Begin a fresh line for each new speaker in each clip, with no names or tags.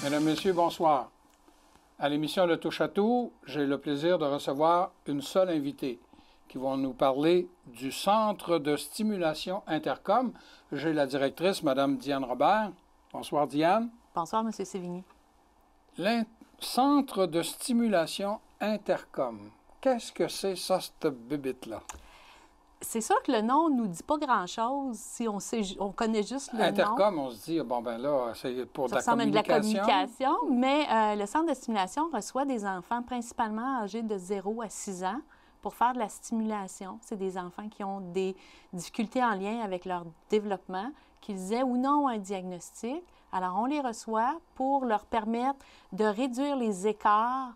Mesdames, Messieurs, bonsoir. À l'émission Le Touche à tout, j'ai le plaisir de recevoir une seule invitée qui va nous parler du Centre de stimulation Intercom. J'ai la directrice, Mme Diane Robert. Bonsoir, Diane.
Bonsoir, M. Sévigny.
Le Centre de stimulation Intercom. Qu'est-ce que c'est ça, cette bébite-là?
C'est sûr que le nom ne nous dit pas grand-chose si on connaît juste le nom.
Intercom, on se dit, bon, ben là, c'est pour de la
Ça ressemble à de la
communication.
communication, mais le centre de stimulation reçoit des enfants principalement âgés de 0 à 6 ans pour faire de la stimulation. C'est des enfants qui ont des difficultés en lien avec leur développement, qu'ils aient ou non un diagnostic. Alors, on les reçoit pour leur permettre de réduire les écarts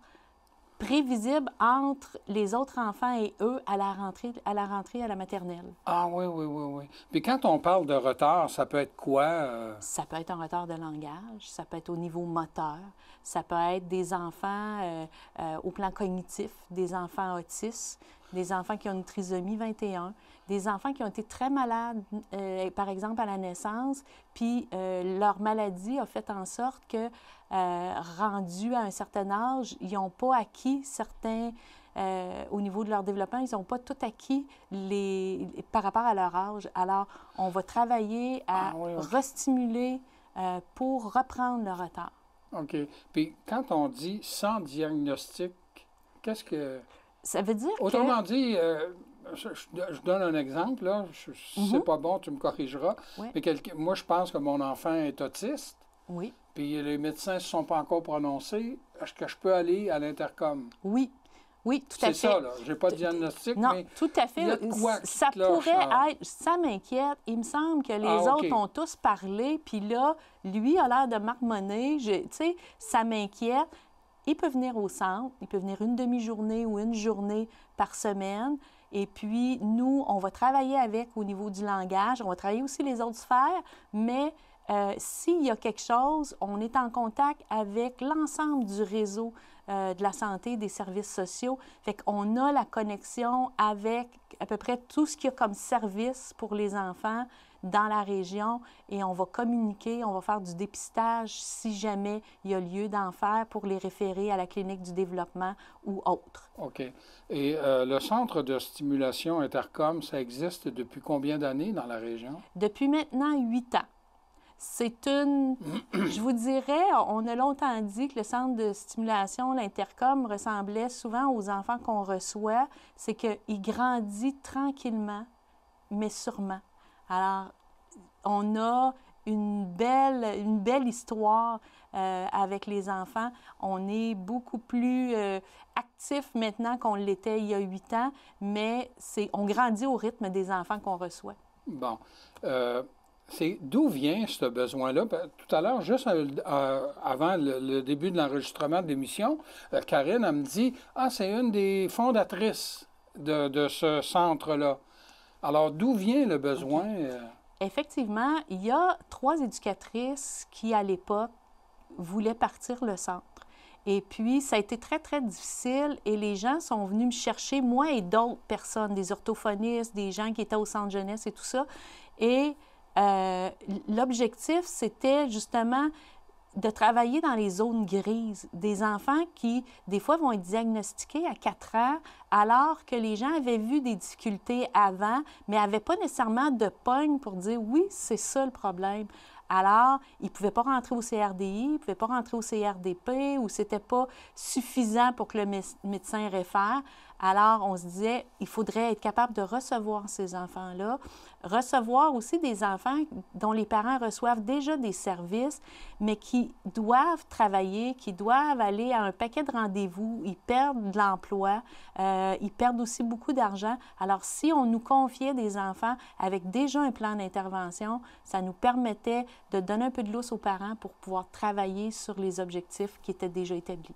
prévisible entre les autres enfants et eux à la rentrée à la maternelle.
Ah oui, oui, oui, oui. Puis quand on parle de retard, ça peut être quoi?
Ça peut être un retard de langage, ça peut être au niveau moteur, ça peut être des enfants au plan cognitif, des enfants autistes, des enfants qui ont une trisomie 21, des enfants qui ont été très malades, par exemple à la naissance, puis leur maladie a fait en sorte que, rendus à un certain âge, ils n'ont pas acquis certains, au niveau de leur développement, ils n'ont pas tout acquis par rapport à leur âge. Alors, on va travailler à restimuler pour reprendre le retard.
OK. Puis quand on dit sans diagnostic, qu'est-ce que...
Ça veut dire
Autrement dit, je donne un exemple, là. C'est pas bon, tu me corrigeras.
Oui.
Mais moi, je pense que mon enfant est autiste.
Oui.
Puis les médecins ne se sont pas encore prononcés. Est-ce que je peux aller à l'Intercom?
Oui. Oui, tout à fait.
C'est ça, là. Je n'ai pas de diagnostic,
non,
mais
tout à fait.
il y a de quoi
ça pourrait être... Ça m'inquiète. Il me semble que les autres ont tous parlé, puis là, lui a l'air de marmonner. Tu sais, ça m'inquiète. Il peut venir au centre, il peut venir une demi-journée ou une journée par semaine. Et puis, nous, on va travailler avec au niveau du langage. On va travailler aussi les autres sphères, mais s'il y a quelque chose, on est en contact avec l'ensemble du réseau de la santé, des services sociaux. Fait qu'on a la connexion avec à peu près tout ce qu'il y a comme service pour les enfants dans la région et on va communiquer, on va faire du dépistage si jamais il y a lieu d'en faire pour les référer à la clinique du développement ou autre.
OK. Et le centre de stimulation Intercom, ça existe depuis combien d'années dans la région?
Depuis maintenant 8 ans. C'est une... Je vous dirais, on a longtemps dit que le centre de stimulation, l'Intercom, ressemblait souvent aux enfants qu'on reçoit. C'est qu'il grandit tranquillement, mais sûrement. Alors, on a une belle histoire avec les enfants. On est beaucoup plus actifs maintenant qu'on l'était il y a 8 ans, mais on grandit au rythme des enfants qu'on reçoit.
Bon. D'où vient ce besoin-là? Tout à l'heure, juste avant le début de l'enregistrement de l'émission, Karine, elle me dit « Ah, c'est une des fondatrices de ce centre-là. » Alors, d'où vient le besoin?
Effectivement, il y a 3 éducatrices qui, à l'époque, voulaient partir le centre. Et puis, ça a été très, très difficile et les gens sont venus me chercher, moi et d'autres personnes, des orthophonistes, des gens qui étaient au centre jeunesse et tout ça. Et l'objectif, c'était justement de travailler dans les zones grises, des enfants qui, des fois, vont être diagnostiqués à 4 ans, alors que les gens avaient vu des difficultés avant, mais n'avaient pas nécessairement de pogne pour dire « oui, c'est ça le problème ». Alors, ils ne pouvaient pas rentrer au CRDI, ils ne pouvaient pas rentrer au CRDP ou ce n'était pas suffisant pour que le médecin réfère. Alors, on se disait, il faudrait être capable de recevoir ces enfants-là, recevoir aussi des enfants dont les parents reçoivent déjà des services, mais qui doivent travailler, qui doivent aller à un paquet de rendez-vous, ils perdent de l'emploi, ils perdent aussi beaucoup d'argent. Alors, si on nous confiait des enfants avec déjà un plan d'intervention, ça nous permettait de donner un peu de lousse aux parents pour pouvoir travailler sur les objectifs qui étaient déjà établis.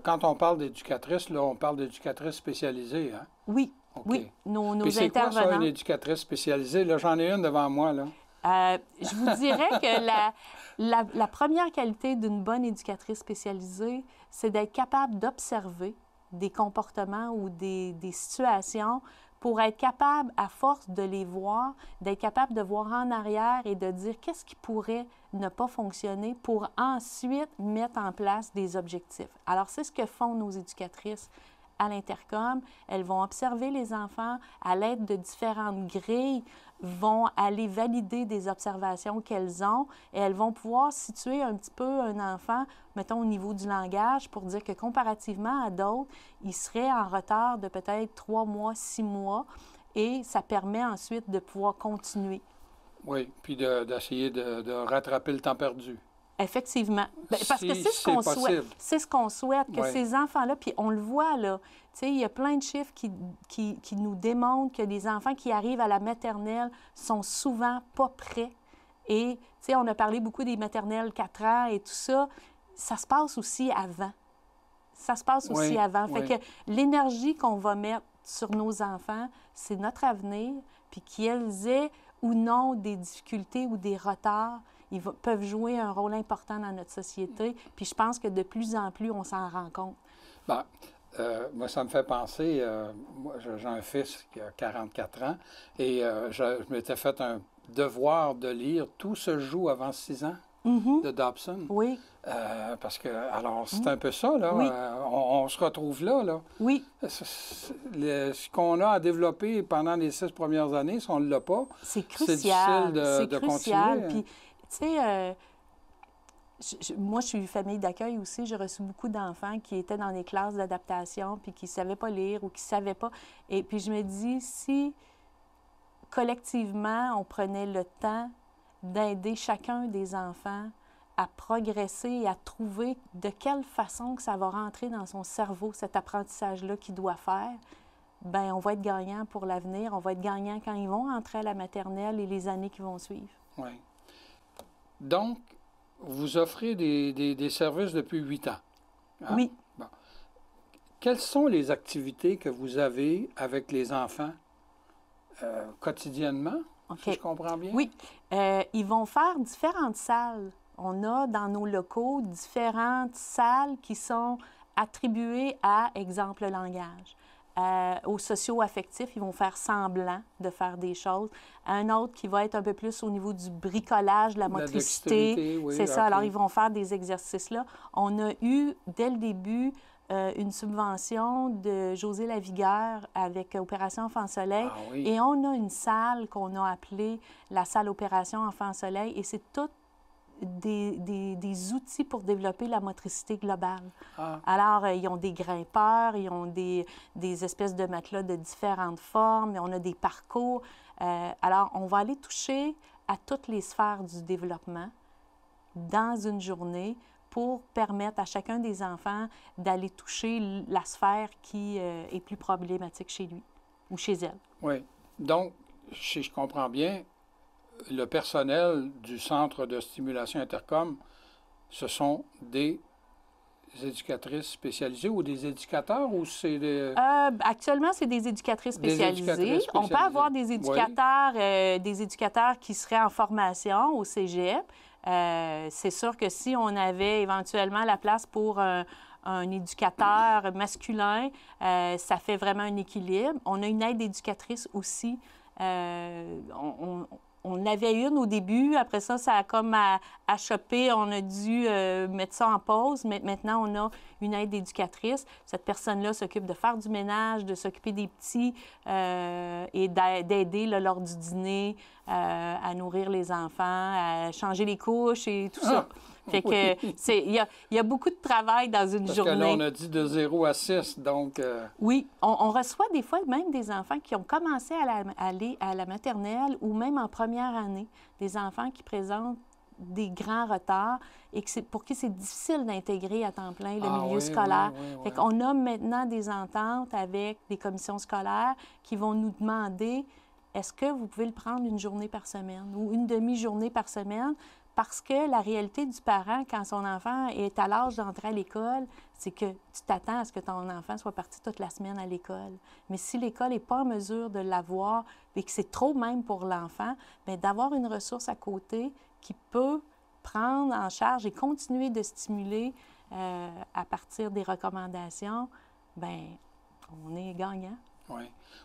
Quand on parle d'éducatrice, là, on parle d'éducatrice spécialisée, hein?
Oui,
okay.
Oui. Nos
Puis c'est
intervenants.
Quoi ça, une éducatrice spécialisée? Là, j'en ai une devant moi, là.
Je vous dirais que la première qualité d'une bonne éducatrice spécialisée, c'est d'être capable d'observer des comportements ou des situations pour être capable, à force de les voir, d'être capable de voir en arrière et de dire qu'est-ce qui pourrait ne pas fonctionner pour ensuite mettre en place des objectifs. Alors, c'est ce que font nos éducatrices à l'Intercom. Elles vont observer les enfants à l'aide de différentes grilles, vont aller valider des observations qu'elles ont et elles vont pouvoir situer un petit peu un enfant, mettons, au niveau du langage pour dire que comparativement à d'autres, il serait en retard de peut-être 3 mois, 6 mois et ça permet ensuite de pouvoir continuer.
Oui, puis d'essayer de rattraper le temps perdu.
Effectivement. Bien, parce que c'est ce
c'est
qu'on souhaite.
possible.
C'est ce qu'on souhaite, que
Oui.
ces enfants-là, puis on le voit, là, tu sais, il y a plein de chiffres qui nous démontrent que les enfants qui arrivent à la maternelle sont souvent pas prêts. Et, tu sais, on a parlé beaucoup des maternelles 4 ans et tout ça. Ça se passe aussi avant. Ça se passe aussi
Oui,
avant.
oui.
Fait que l'énergie qu'on va mettre sur nos enfants, c'est notre avenir, puis qu'ils aient ou non des difficultés ou des retards, peuvent jouer un rôle important dans notre société. Puis je pense que de plus en plus, on s'en rend compte.
Bien, moi, ça me fait penser, moi, j'ai un fils qui a 44 ans et je m'étais fait un devoir de lire Tout se joue avant 6 ans de Dobson.
Oui,
Parce que, alors, c'est un peu ça, là.
Oui.
On se retrouve là, là.
oui,
Ce qu'on a à développer pendant les 6 premières années, si on ne l'a pas,
c'est
difficile
crucial.
de
C'est crucial.
continuer.
Puis, tu sais, moi, je suis famille d'accueil aussi. J'ai reçu beaucoup d'enfants qui étaient dans des classes d'adaptation puis qui ne savaient pas lire ou qui ne savaient pas. Et puis, je me dis, si collectivement, on prenait le temps d'aider chacun des enfants à progresser et à trouver de quelle façon que ça va rentrer dans son cerveau, cet apprentissage-là qu'il doit faire, bien, on va être gagnant pour l'avenir. On va être gagnant quand ils vont entrer à la maternelle et les années qui vont suivre.
Oui. Donc, vous offrez des services depuis 8 ans. Hein?
Oui.
Bon. Quelles sont les activités que vous avez avec les enfants quotidiennement, si
OK.
je comprends bien?
Oui. Ils vont faire différentes salles. On a dans nos locaux différentes salles qui sont attribuées à, exemple, le langage. Aux socio-affectifs, ils vont faire semblant de faire des choses. Un autre qui va être un peu plus au niveau du bricolage, de la motricité.
dextérité, oui,
C'est ça.
OK.
Alors, ils vont faire des exercices là. On a eu, dès le début, une subvention de José Lavigueur avec Opération Enfant Soleil.
Ah oui.
Et on a une salle qu'on a appelée la salle Opération Enfant Soleil. Et c'est tout des outils pour développer la motricité globale.
Ah.
Alors, ils ont des grimpeurs, ils ont des espèces de matelas de différentes formes, on a des parcours. Alors, on va aller toucher à toutes les sphères du développement dans une journée pour permettre à chacun des enfants d'aller toucher la sphère qui est plus problématique chez lui ou chez elle.
Oui. Donc, si je comprends bien, le personnel du Centre de stimulation Intercom, ce sont des éducatrices spécialisées ou des éducateurs ou c'est des...
Actuellement, c'est des éducatrices
Des
spécialisées.
éducatrices
On peut
spécialisées.
avoir des éducateurs qui seraient en formation au cégep. C'est sûr que si on avait éventuellement la place pour un éducateur masculin, ça fait vraiment un équilibre. On a une aide éducatrice aussi. On avait une au début, après ça, ça a comme à choper, on a dû mettre ça en pause, mais maintenant, on a une aide éducatrice. Cette personne-là s'occupe de faire du ménage, de s'occuper des petits et d'aider là, lors du dîner à nourrir les enfants, à changer les couches et tout ça. Fait que il y a beaucoup de travail dans une journée.
Parce que là, on a dit de 0 à 6, donc...
Oui, on reçoit des fois même des enfants qui ont commencé à aller à la maternelle ou même en première année, des enfants qui présentent des grands retards et pour qui c'est difficile d'intégrer à temps plein le milieu scolaire. Fait qu'on a maintenant des ententes avec des commissions scolaires qui vont nous demander est-ce que vous pouvez le prendre une journée par semaine ou une demi-journée par semaine? Parce que la réalité du parent, quand son enfant est à l'âge d'entrer à l'école, c'est que tu t'attends à ce que ton enfant soit parti toute la semaine à l'école. Mais si l'école n'est pas en mesure de l'avoir et que c'est trop même pour l'enfant, bien, d'avoir une ressource à côté qui peut prendre en charge et continuer de stimuler à partir des recommandations, bien, on est gagnant.
Oui.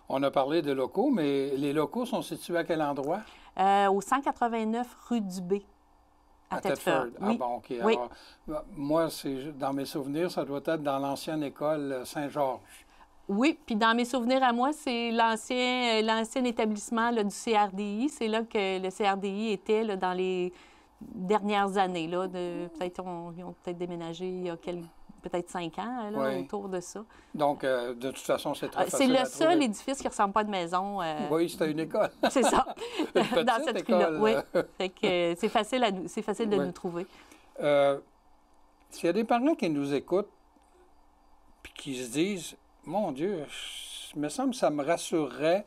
On a parlé de locaux, mais les locaux sont situés à quel endroit?
Au 189 rue Dubé, à Thetford.
Ah
Oui.
bon, OK.
Oui.
Alors, moi, dans mes souvenirs, ça doit être dans l'ancienne école Saint-Georges.
Oui, puis dans mes souvenirs à moi, c'est l'ancien établissement là, du CRDI. C'est là que le CRDI était là, dans les dernières années. Là, peut-être ils ont peut-être déménagé il y a peut-être 5 ans là,
Oui.
autour de ça.
Donc, de toute façon, c'est très
C'est
facile
le
à
seul
trouver.
édifice qui ne ressemble pas à une maison.
Oui, c'était une école.
C'est ça,
Une
dans
petite
cette rue-là.
école.
Oui, fait que c'est facile de
Oui.
nous trouver.
S'il y a des parents qui nous écoutent puis qui se disent, mon Dieu, il me semble que ça me rassurerait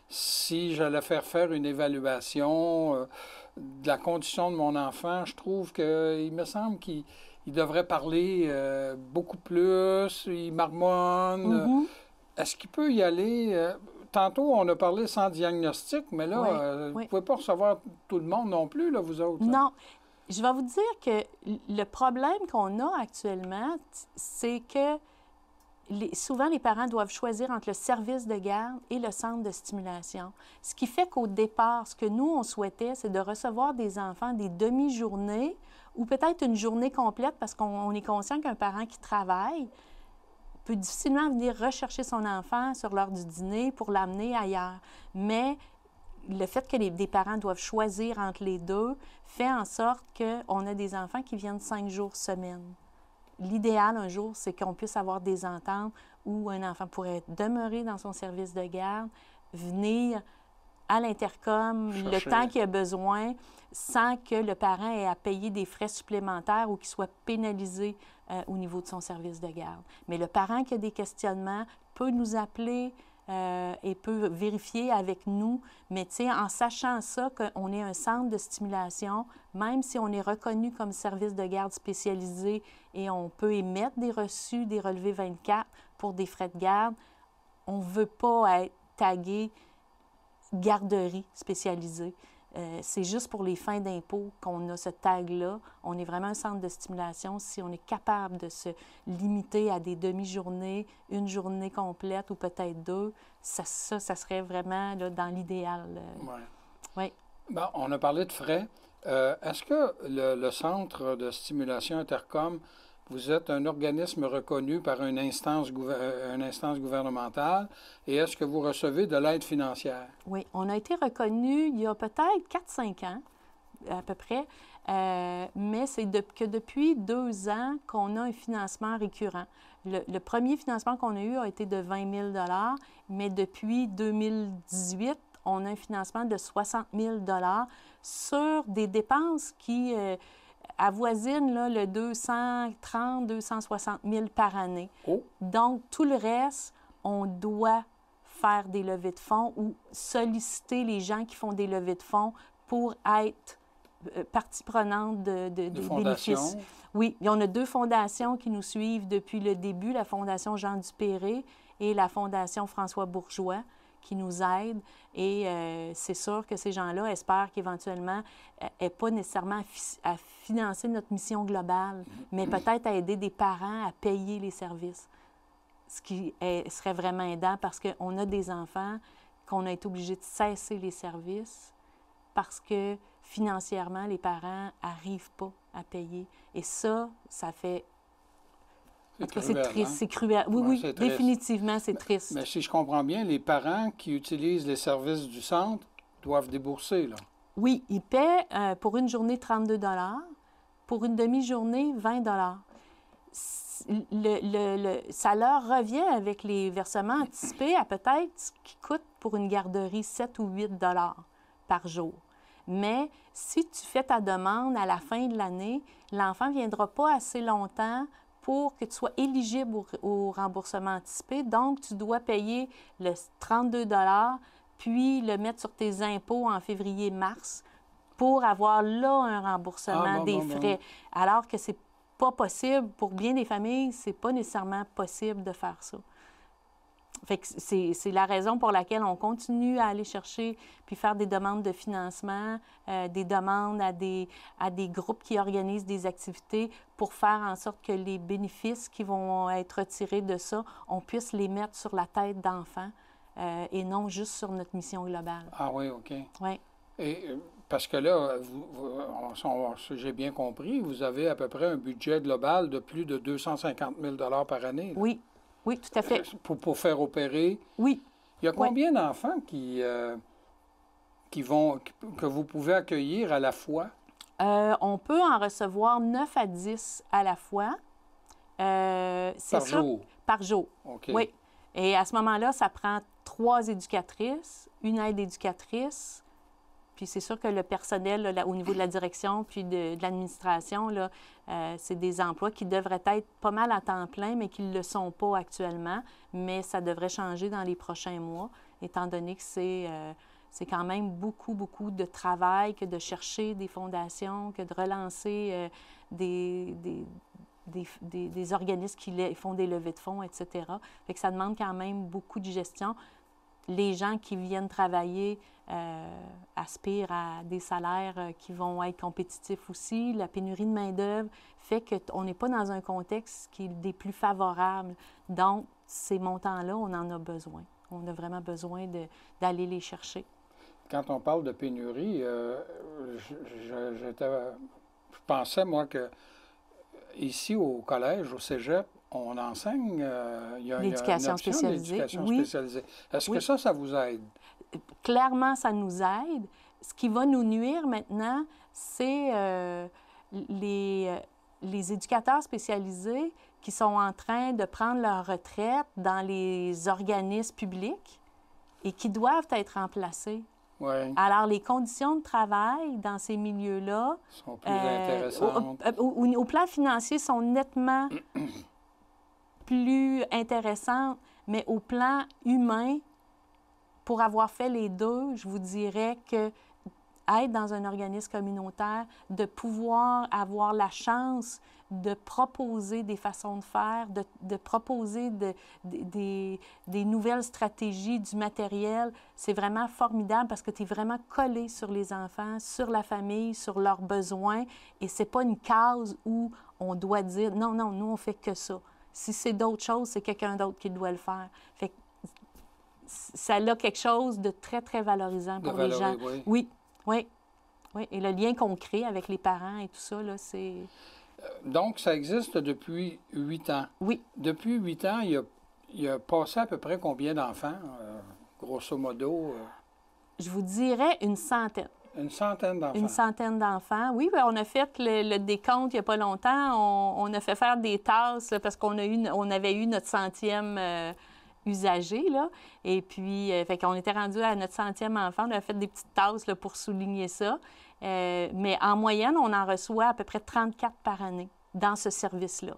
si j'allais faire une évaluation de la condition de mon enfant. Je trouve qu'il me semble qu'il devrait parler beaucoup plus, il marmonne. Est-ce qu'il peut y aller? Tantôt, on a parlé sans diagnostic, mais là,
Oui,
vous
oui.
ne pouvez pas recevoir tout le monde non plus, là, vous autres. Là.
Non. Je vais vous dire que le problème qu'on a actuellement, c'est que souvent, les parents doivent choisir entre le service de garde et le centre de stimulation. Ce qui fait qu'au départ, ce que nous, on souhaitait, c'est de recevoir des enfants des demi-journées ou peut-être une journée complète parce qu'on est conscient qu'un parent qui travaille peut difficilement venir rechercher son enfant sur l'heure du dîner pour l'amener ailleurs. Mais le fait que des parents doivent choisir entre les deux fait en sorte qu'on a des enfants qui viennent 5 jours semaine. L'idéal, un jour, c'est qu'on puisse avoir des ententes où un enfant pourrait demeurer dans son service de garde, venir à l'intercom le temps qu'il a besoin sans que le parent ait à payer des frais supplémentaires ou qu'il soit pénalisé au niveau de son service de garde. Mais le parent qui a des questionnements peut nous appeler et peut vérifier avec nous, mais tu sais, en sachant ça, qu'on est un centre de stimulation, même si on est reconnu comme service de garde spécialisé et on peut émettre des reçus, des relevés 24 pour des frais de garde, on ne veut pas être tagué garderie spécialisée. C'est juste pour les fins d'impôt qu'on a ce tag-là. On est vraiment un centre de stimulation. Si on est capable de se limiter à des demi-journées, une journée complète ou peut-être 2, ça serait vraiment là, dans l'idéal.
Oui.
Oui.
Bon, on a parlé de frais. Est-ce que le centre de stimulation Intercom, vous êtes un organisme reconnu par une instance gouvernementale et est-ce que vous recevez de l'aide financière?
Oui, on a été reconnu il y a peut-être 4-5 ans, à peu près, mais c'est que depuis 2 ans qu'on a un financement récurrent. Le premier financement qu'on a eu a été de 20 000 $, mais depuis 2018, on a un financement de 60 000 $ sur des dépenses qui avoisine là, le 230-260 000 par année.
Oh.
Donc, tout le reste, on doit faire des levées de fonds ou solliciter les gens qui font des levées de fonds pour être partie prenante des bénéfices. Oui, on a 2 fondations qui nous suivent depuis le début, la Fondation Jean Dupéré et la Fondation François Bourgeois, qui nous aident. Et c'est sûr que ces gens-là espèrent qu'éventuellement, n'aient pas nécessairement à financer notre mission globale, mais peut-être à aider des parents à payer les services, ce qui serait vraiment aidant parce qu'on a des enfants qu'on a été obligés de cesser les services parce que financièrement, les parents n'arrivent pas à payer. Et ça fait... C'est triste, c'est cruel. Oui, oui, définitivement, c'est triste.
Mais si je comprends bien, les parents qui utilisent les services du centre doivent débourser, là.
Oui, ils paient pour une journée 32 $, pour une demi-journée 20 $. Ça leur revient avec les versements anticipés à peut-être ce qui coûte pour une garderie 7 ou 8 $ par jour. Mais si tu fais ta demande à la fin de l'année, l'enfant ne viendra pas assez longtemps pour que tu sois éligible au remboursement anticipé. Donc, tu dois payer le 32 $, puis le mettre sur tes impôts en février-mars pour avoir là un remboursement des frais. Alors que c'est pas possible, pour bien des familles, c'est pas nécessairement possible de faire ça. Fait que c'est la raison pour laquelle on continue à aller chercher puis faire des demandes de financement, des demandes à des groupes qui organisent des activités pour faire en sorte que les bénéfices qui vont être retirés de ça, on puisse les mettre sur la tête d'enfants et non juste sur notre mission globale.
Ah oui, OK.
Oui.
Et parce que là, j'ai bien compris, vous avez à peu près un budget global de plus de 250 000 par année. Là.
Oui, oui, tout à fait.
Pour faire opérer.
Oui.
Il y a combien d'enfants que vous pouvez accueillir à la fois?
On peut en recevoir 9 à 10 à la fois.
Par jour?
Par jour,
OK.
Oui. Et à ce moment-là, ça prend 3 éducatrices, une aide éducatrice. Puis c'est sûr que le personnel, là, au niveau de la direction puis de l'administration, c'est des emplois qui devraient être pas mal à temps plein, mais qui ne le sont pas actuellement. Mais ça devrait changer dans les prochains mois, étant donné que c'est quand même beaucoup, beaucoup de travail que de chercher des fondations, que de relancer des organismes qui font des levées de fonds, etc. Fait que ça demande quand même beaucoup de gestion. Les gens qui viennent travailler aspirent à des salaires qui vont être compétitifs aussi. La pénurie de main-d'œuvre fait qu'on n'est pas dans un contexte qui est des plus favorables. Donc, ces montants-là, on en a besoin. On a vraiment besoin d'aller les chercher.
Quand on parle de pénurie, je pensais, moi, que ici, au collège, au cégep, on enseigne, il y a
l'éducation
une option
spécialisée.
d'éducation
Oui.
spécialisée. Est-ce
Oui.
que ça vous aide?
Clairement, ça nous aide. Ce qui va nous nuire maintenant, c'est les éducateurs spécialisés qui sont en train de prendre leur retraite dans les organismes publics et qui doivent être remplacés.
Oui.
Alors, les conditions de travail dans ces milieux-là
sont plus intéressantes.
Au plan financier, sont nettement plus intéressantes, mais au plan humain, pour avoir fait les deux, je vous dirais que être dans un organisme communautaire, de pouvoir avoir la chance de proposer des façons de faire, de proposer des nouvelles stratégies, du matériel, c'est vraiment formidable parce que tu es vraiment collé sur les enfants, sur la famille, sur leurs besoins. Et c'est pas une case où on doit dire « Non, non, nous, on fait que ça ». Si c'est d'autres choses, c'est quelqu'un d'autre qui doit le faire. Fait que ça a quelque chose de très, très valorisant pour les gens.
Oui.
Oui, oui. Oui, et le lien qu'on crée avec les parents et tout ça, là, c'est...
Donc, ça existe depuis 8 ans.
Oui.
Depuis 8 ans, il a passé à peu près combien d'enfants, grosso modo?
Je vous dirais une centaine.
Une centaine d'enfants? Une
centaine d'enfants, oui. Bien, on a fait le décompte il n'y a pas longtemps. On a fait faire des tasses là, parce qu'on avait eu notre 100e... usagé, là. Et puis, fait qu'on était rendu à notre 100e enfant. On a fait des petites tasses là, pour souligner ça. Mais en moyenne, on en reçoit à peu près 34 par année dans ce service-là.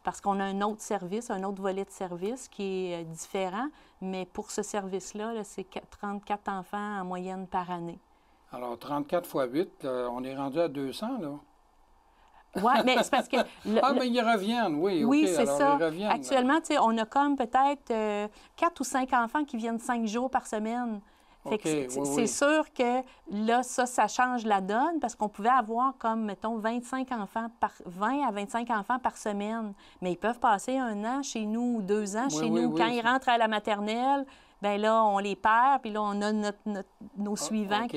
Parce qu'on a un autre service, un autre volet de service qui est différent. Mais pour ce service-là, là, c'est 34 enfants en moyenne par année.
Alors, 34 fois 8, on est rendu à 200, là.
Oui, mais c'est parce que...
mais ils reviennent, oui.
Oui,
okay,
c'est ça.
Ils reviennent.
Actuellement, tu sais, on a comme peut-être 4 ou 5 enfants qui viennent 5 jours par semaine. Fait que c'est sûr que là, ça change la donne parce qu'on pouvait avoir comme, mettons, 20 à 25 enfants par semaine. Mais ils peuvent passer 1 an chez nous ou 2 ans chez nous. Quand ils rentrent à la maternelle, bien là, on les perd, puis là, on a nos suivants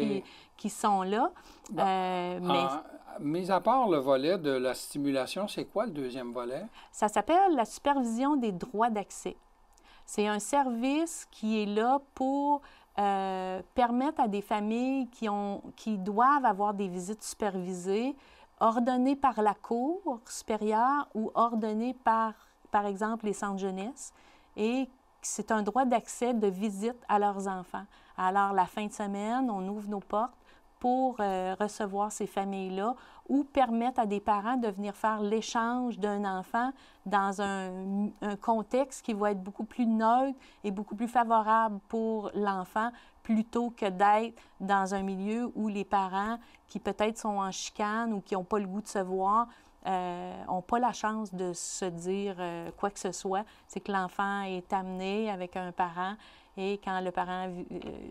qui sont là.
Mis à part le volet de la stimulation, c'est quoi le deuxième volet? Ça
s'appelle la supervision des droits d'accès. C'est un service qui est là pour permettre à des familles qui doivent avoir des visites supervisées, ordonnées par la Cour supérieure ou ordonnées par exemple, les centres jeunesse. Et c'est un droit d'accès de visite à leurs enfants. Alors, la fin de semaine, on ouvre nos portes pour recevoir ces familles-là ou permettre à des parents de venir faire l'échange d'un enfant dans un contexte qui va être beaucoup plus neutre et beaucoup plus favorable pour l'enfant plutôt que d'être dans un milieu où les parents qui peut-être sont en chicane ou qui n'ont pas le goût de se voir n'ont pas la chance de se dire quoi que ce soit. C'est que l'enfant est amené avec un parent et quand le parent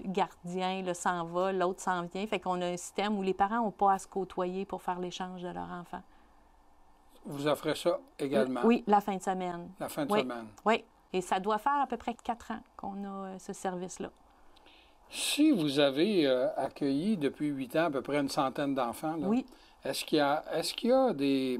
gardien s'en va, l'autre s'en vient. Fait qu'on a un système où les parents n'ont pas à se côtoyer pour faire l'échange de leur enfant.
Vous offrez ça également?
Oui, la fin de semaine.
La fin de semaine?
Oui. Et ça doit faire à peu près 4 ans qu'on a ce service-là.
Si vous avez accueilli depuis 8 ans à peu près une centaine d'enfants, là,
Oui.
est-ce qu'il y a des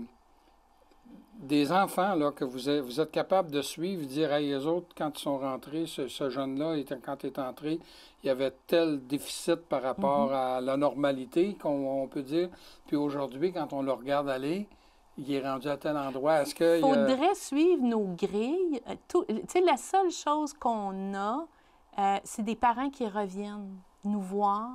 enfants là, que vous êtes capable de suivre, dire, hey, les autres, quand ils sont rentrés, ce jeune-là, quand il est entré, il y avait tel déficit par rapport à la normalité, qu'on peut dire, puis aujourd'hui, quand on le regarde aller, il est rendu à tel endroit. Est-ce que...
Il faudrait suivre nos grilles. Tu sais, la seule chose qu'on a, c'est des parents qui reviennent nous voir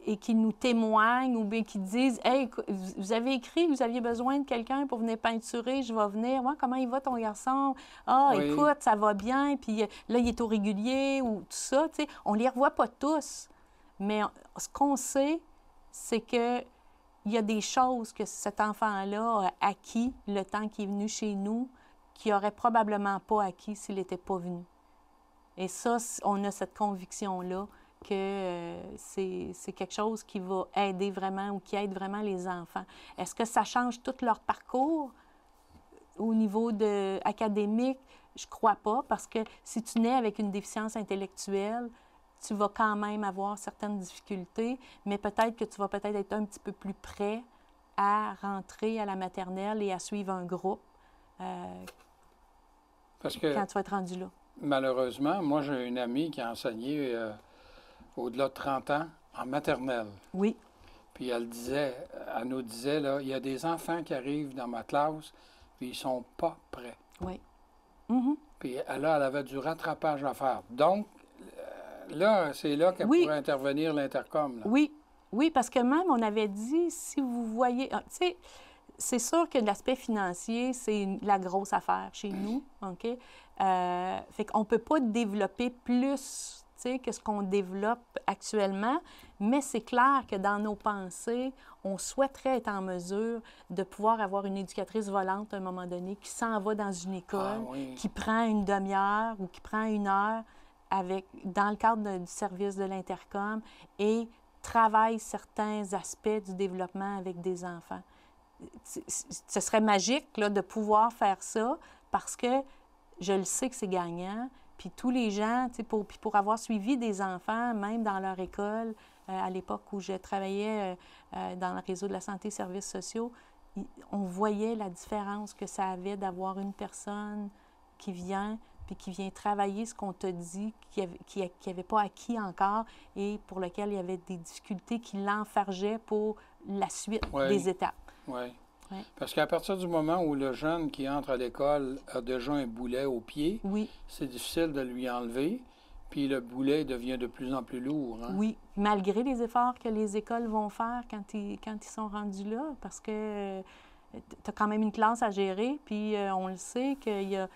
et qui nous témoignent ou bien qui disent « Hey, vous avez écrit que vous aviez besoin de quelqu'un pour venir peinturer, je vais venir. Ouais, comment il va ton garçon? Ah,
Oui.
écoute, ça va bien, puis là, il est au régulier ou tout ça. » Tu sais, on ne les revoit pas tous, mais ce qu'on sait, c'est que il y a des choses que cet enfant-là a acquis le temps qu'il est venu chez nous qu'il n'aurait probablement pas acquis s'il n'était pas venu. Et ça, on a cette conviction-là que c'est quelque chose qui va aider vraiment ou qui aide vraiment les enfants. Est-ce que ça change tout leur parcours au niveau académique? Je crois pas, parce que si tu nais avec une déficience intellectuelle, tu vas quand même avoir certaines difficultés, mais peut-être que tu vas peut-être être un petit peu plus prêt à rentrer à la maternelle et à suivre un groupe
Parce que,
quand tu vas être rendu là.
Malheureusement, moi, j'ai une amie qui a enseigné au-delà de 30 ans en maternelle.
Oui.
Puis elle nous disait, là, il y a des enfants qui arrivent dans ma classe, puis ils sont pas prêts.
Oui.
Puis là, elle avait du rattrapage à faire. Donc, là, c'est là qu'elle pourrait intervenir l'intercom.
Oui, oui, parce que même, on avait dit, si vous voyez... Tu sais, c'est sûr que l'aspect financier, c'est la grosse affaire chez nous, OK? Fait qu'on ne peut pas développer plus, tu sais, que ce qu'on développe actuellement, mais c'est clair que dans nos pensées, on souhaiterait être en mesure de pouvoir avoir une éducatrice volante à un moment donné qui s'en va dans une école, qui prend une demi-heure ou qui prend 1 heure dans le cadre du service de l'intercom et travaille certains aspects du développement avec des enfants. Ce serait magique là, de pouvoir faire ça parce que je le sais que c'est gagnant. Puis tous les gens, pour avoir suivi des enfants, même dans leur école, à l'époque où je travaillais dans le réseau de la santé et services sociaux, on voyait la différence que ça avait d'avoir une personne qui vient puis qui vient travailler ce qu'on t'a dit, qui n'avait pas acquis encore et pour lequel il y avait des difficultés qui l'enfargeaient pour la suite des étapes.
Oui. Parce qu'à partir du moment où le jeune qui entre à l'école a déjà un boulet au pied, c'est difficile de lui enlever, puis le boulet devient de plus en plus lourd. Hein?
Oui, malgré les efforts que les écoles vont faire quand ils sont rendus là, parce que tu as quand même une classe à gérer, puis on le sait qu'il y a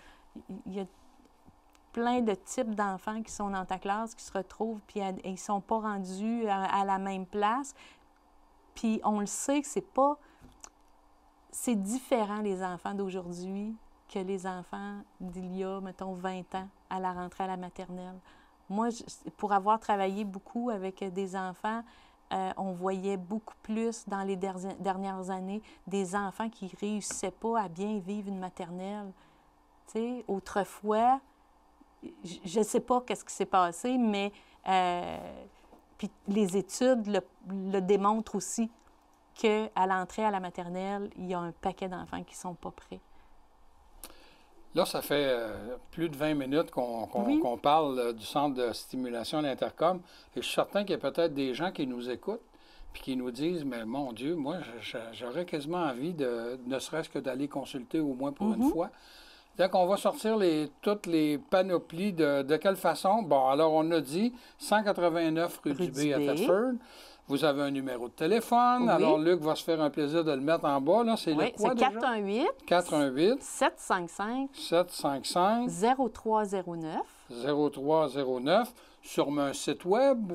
plein de types d'enfants qui sont dans ta classe, qui se retrouvent, puis ils ne sont pas rendus à la même place. Puis on le sait que c'est différent, les enfants d'aujourd'hui, que les enfants d'il y a, mettons, 20 ans, à la rentrée à la maternelle. Moi, pour avoir travaillé beaucoup avec des enfants, on voyait beaucoup plus dans les dernières années des enfants qui ne réussissaient pas à bien vivre une maternelle. Tu sais, autrefois, je ne sais pas qu'est-ce qui s'est passé, mais puis les études le démontrent aussi, qu'à l'entrée à la maternelle, il y a un paquet d'enfants qui ne sont pas prêts.
Là, ça fait plus de 20 minutes qu'on parle du centre de stimulation à l'intercom. Et je suis certain qu'il y a peut-être des gens qui nous écoutent puis qui nous disent, mais mon Dieu, moi, j'aurais quasiment envie ne serait-ce que d'aller consulter au moins pour une fois. Donc, on va sortir toutes les panoplies de quelle façon? Bon, alors, on a dit 189 rue du B à Thetford. Vous avez un numéro de téléphone. Oui. Alors, Luc va se faire un plaisir de le mettre en bas. Là, c'est le quoi déjà?
418 755 0309
0309 sur un site web.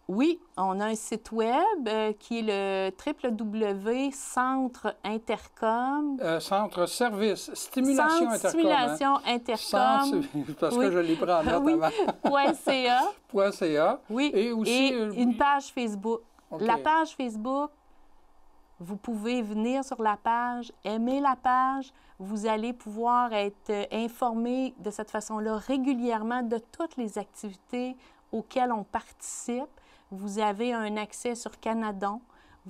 Oui, on a un site web qui est le www.centre-intercom.
Centre service, stimulation intercom.
Stimulation intercom.
Parce que je l'ai pris en note avant.
.ca.
.ca.
Oui, et aussi une page Facebook. Okay. La page Facebook Vous pouvez venir sur la page, aimer la page. Vous allez pouvoir être informé de cette façon-là régulièrement de toutes les activités auxquelles on participe. Vous avez un accès sur Canadon.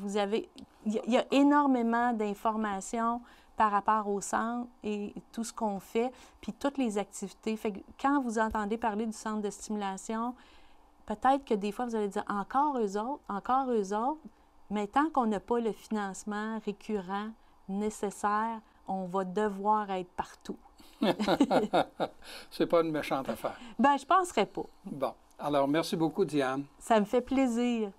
Il y a énormément d'informations par rapport au centre et tout ce qu'on fait, puis toutes les activités. Fait que quand vous entendez parler du centre de stimulation, peut-être que des fois, vous allez dire « encore eux autres », mais tant qu'on n'a pas le financement récurrent nécessaire, on va devoir être partout.
C'est pas une méchante affaire.
Bien, je ne penserais pas.
Bon. Alors, merci beaucoup, Diane.
Ça me fait plaisir.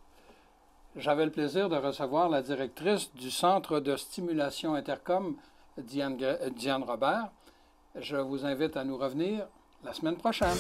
J'avais le plaisir de recevoir la directrice du Centre de stimulation Intercom, Diane Robert. Je vous invite à nous revenir la semaine prochaine.